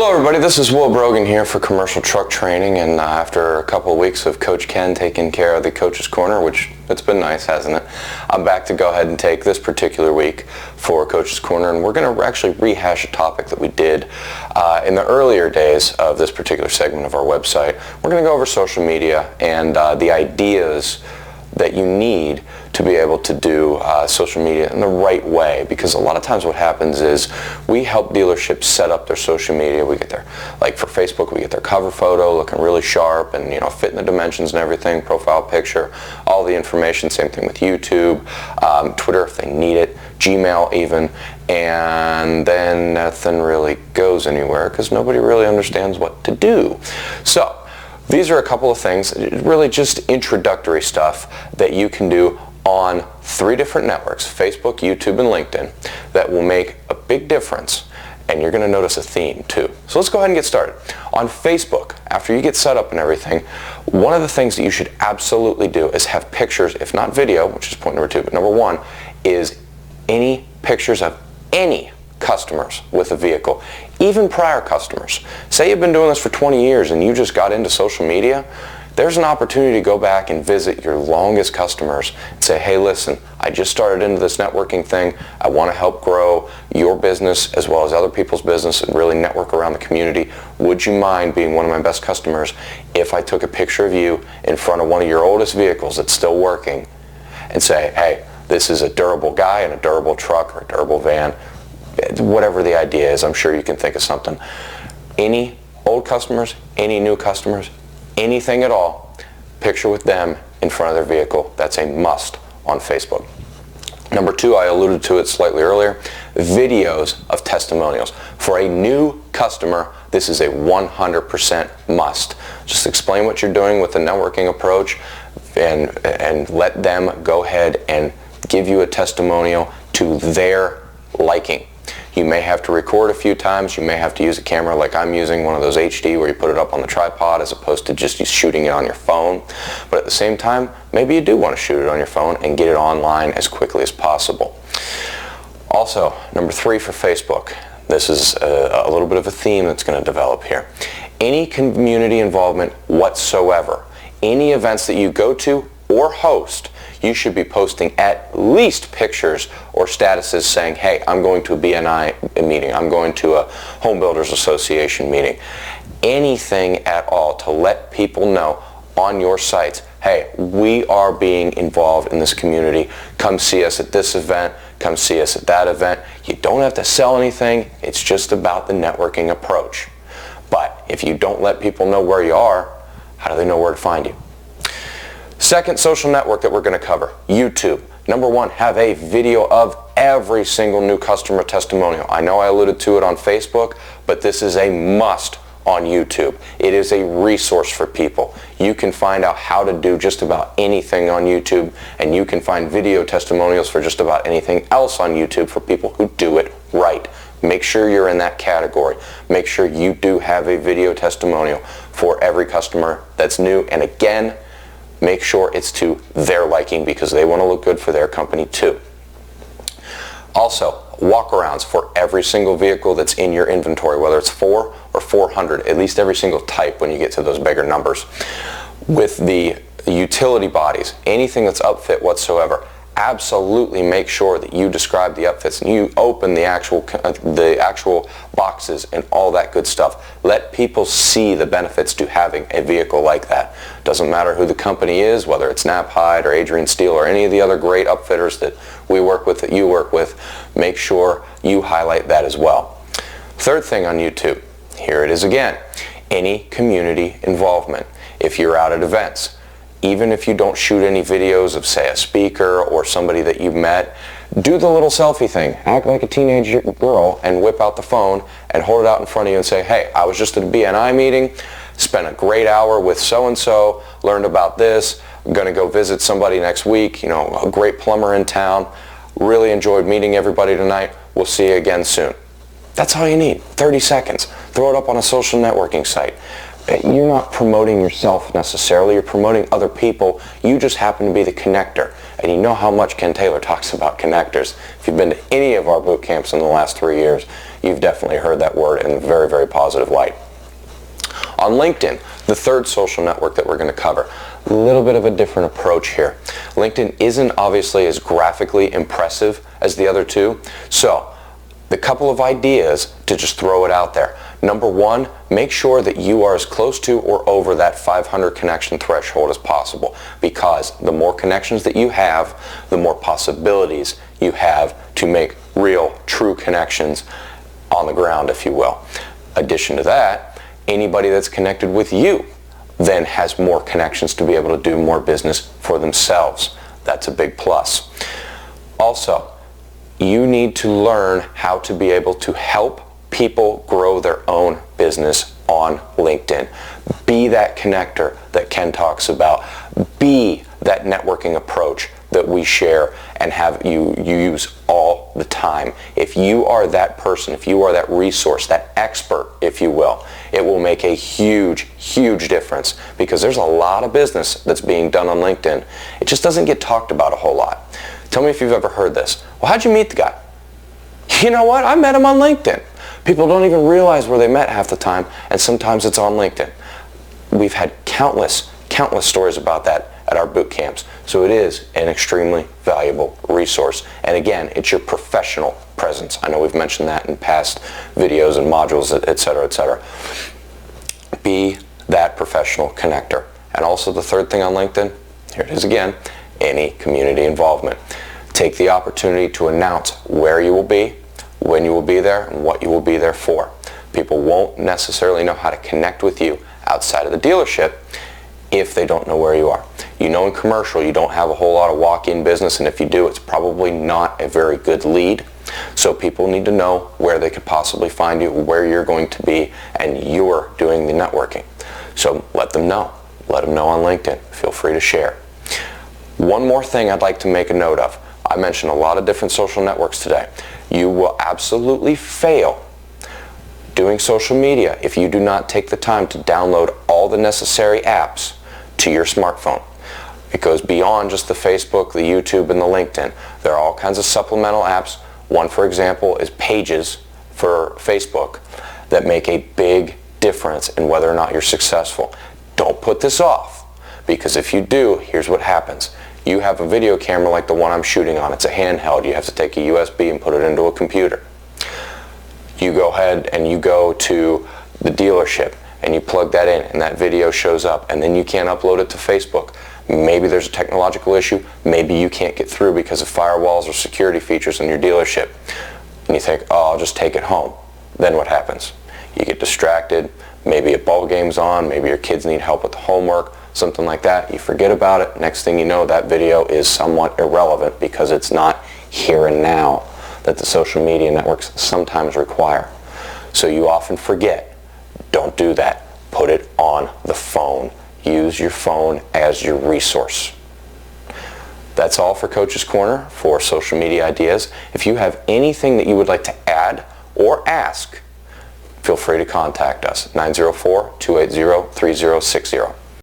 Hello everybody, this is Will Brogan here for Commercial Truck Training, and after a couple of weeks of Coach Ken taking care of the Coach's Corner, which it's been nice, hasn't it? I'm back to go ahead and take this particular week for Coach's Corner, and we're going to actually rehash a topic that we did in the earlier days of this particular segment of our website. We're going to go over social media and the ideas that you need to be able to do social media in the right way, because a lot of times what happens is we help dealerships set up their social media. We get their, like for Facebook, we get their cover photo looking really sharp and fit in the dimensions and everything, profile picture, all the information. Same thing with YouTube, Twitter if they need it, Gmail even, and then nothing really goes anywhere because nobody really understands what to do. So these are a couple of things, really just introductory stuff that you can do on 3 different networks, Facebook, YouTube, and LinkedIn, that will make a big difference, and you're going to notice a theme too. So let's go ahead and get started. On Facebook, after you get set up and everything, one of the things that you should absolutely do is have pictures, if not video, which is point number 2, but number 1 is any pictures of any customers with a vehicle, even prior customers. Say you've been doing this for 20 years and you just got into social media, there's an opportunity to go back and visit your longest customers and say, hey, listen, I just started into this networking thing. I want to help grow your business as well as other people's business and really network around the community. Would you mind being one of my best customers if I took a picture of you in front of one of your oldest vehicles that's still working and say, hey, this is a durable guy in a durable truck or a durable van, whatever the idea is. I'm sure you can think of something. Any old customers, any new customers, anything at all, picture with them in front of their vehicle. That's a must on Facebook. Number 2, I alluded to it slightly earlier, videos of testimonials. For a new customer, this is a 100% must. Just explain what you're doing with the networking approach and let them go ahead and give you a testimonial to their liking. You may have to record a few times. You may have to use a camera like I'm using, one of those HD where you put it up on the tripod as opposed to just shooting it on your phone. But at the same time, maybe you do want to shoot it on your phone and get it online as quickly as possible. Also, number 3 for Facebook. This is a little bit of a theme that's going to develop here. Any community involvement whatsoever, any events that you go to or host, you should be posting at least pictures or statuses saying, hey, I'm going to a BNI meeting, I'm going to a Home Builders Association meeting. Anything at all to let people know on your sites, hey, we are being involved in this community. Come see us at this event, come see us at that event. You don't have to sell anything, it's just about the networking approach. But if you don't let people know where you are, how do they know where to find you? Second social network that we're going to cover, YouTube. Number 1, have a video of every single new customer testimonial. I know I alluded to it on Facebook, but this is a must on YouTube. It is a resource for people. You can find out how to do just about anything on YouTube, and you can find video testimonials for just about anything else on YouTube for people who do it right. Make sure you're in that category. Make sure you do have a video testimonial for every customer that's new, and again, make sure it's to their liking because they want to look good for their company too. Also, walkarounds for every single vehicle that's in your inventory, whether it's 4 or 400, at least every single type when you get to those bigger numbers. With the utility bodies, anything that's upfit whatsoever, absolutely make sure that you describe the upfits and you open the actual boxes and all that good stuff. Let people see the benefits to having a vehicle like that. Doesn't matter who the company is, whether it's Knapheide or Adrian Steele or any of the other great upfitters that we work with, that you work with, make sure you highlight that as well. Third thing on YouTube, here it is again, any community involvement. If you're out at events, even if you don't shoot any videos of, say, a speaker or somebody that you've met, do the little selfie thing. Act like a teenage girl and whip out the phone and hold it out in front of you and say, hey, I was just at a BNI meeting, spent a great hour with so-and-so, learned about this, I'm going to go visit somebody next week, a great plumber in town, really enjoyed meeting everybody tonight, we'll see you again soon. That's all you need, 30 seconds. Throw it up on a social networking site. you're not promoting yourself necessarily, you're promoting other people. You just happen to be the connector. And you know how much Ken Taylor talks about connectors. If you've been to any of our boot camps in the last 3 years, you've definitely heard that word in a very, very positive light. On LinkedIn, the third social network that we're going to cover, a little bit of a different approach here. LinkedIn isn't obviously as graphically impressive as the other two, so the couple of ideas to just throw it out there. Number one, make sure that you are as close to or over that 500 connection threshold as possible, because the more connections that you have, the more possibilities you have to make real, true connections on the ground, if you will. Addition to that, anybody that's connected with you then has more connections to be able to do more business for themselves. That's a big plus. Also, you need to learn how to be able to help people grow their own business on LinkedIn. Be that connector that Ken talks about. Be that networking approach that we share and have you use all the time. If you are that person, if you are that resource, that expert, if you will, it will make a huge, huge difference, because there's a lot of business that's being done on LinkedIn. It just doesn't get talked about a whole lot. Tell me if you've ever heard this. Well, how'd you meet the guy? You know what? I met him on LinkedIn. People don't even realize where they met half the time, and sometimes it's on LinkedIn. We've had countless stories about that at our boot camps. So it is an extremely valuable resource. And again, it's your professional presence. I know we've mentioned that in past videos and modules, etc., etc. Be that professional connector. And also the third thing on LinkedIn, here it is again, any community involvement. Take the opportunity to announce where you will be, when you will be there, and what you will be there for. People won't necessarily know how to connect with you outside of the dealership if they don't know where you are. You know, in commercial, you don't have a whole lot of walk-in business, and if you do, it's probably not a very good lead. So people need to know where they could possibly find you, where you're going to be, and you're doing the networking. So let them know. Let them know on LinkedIn. Feel free to share. One more thing I'd like to make a note of. I mentioned a lot of different social networks today. You will absolutely fail doing social media if you do not take the time to download all the necessary apps to your smartphone. It goes beyond just the Facebook, the YouTube, and the LinkedIn. There are all kinds of supplemental apps. One, for example, is Pages for Facebook that make a big difference in whether or not you're successful. Don't put this off, because if you do, here's what happens. You have a video camera like the one I'm shooting on. It's a handheld. You have to take a USB and put it into a computer. You go ahead and you go to the dealership and you plug that in, and that video shows up, and then you can't upload it to Facebook. Maybe there's a technological issue. Maybe you can't get through because of firewalls or security features in your dealership. And you think, oh, I'll just take it home. Then what happens? You get distracted. Maybe a ball game's on. Maybe your kids need help with the homework, something like that. You forget about it. Next thing you know, that video is somewhat irrelevant because it's not here and now that the social media networks sometimes require. So you often forget. Don't do that. Put it on the phone. Use your phone as your resource. That's all for Coach's Corner for social media ideas. If you have anything that you would like to add or ask, feel free to contact us, 904-280-3060.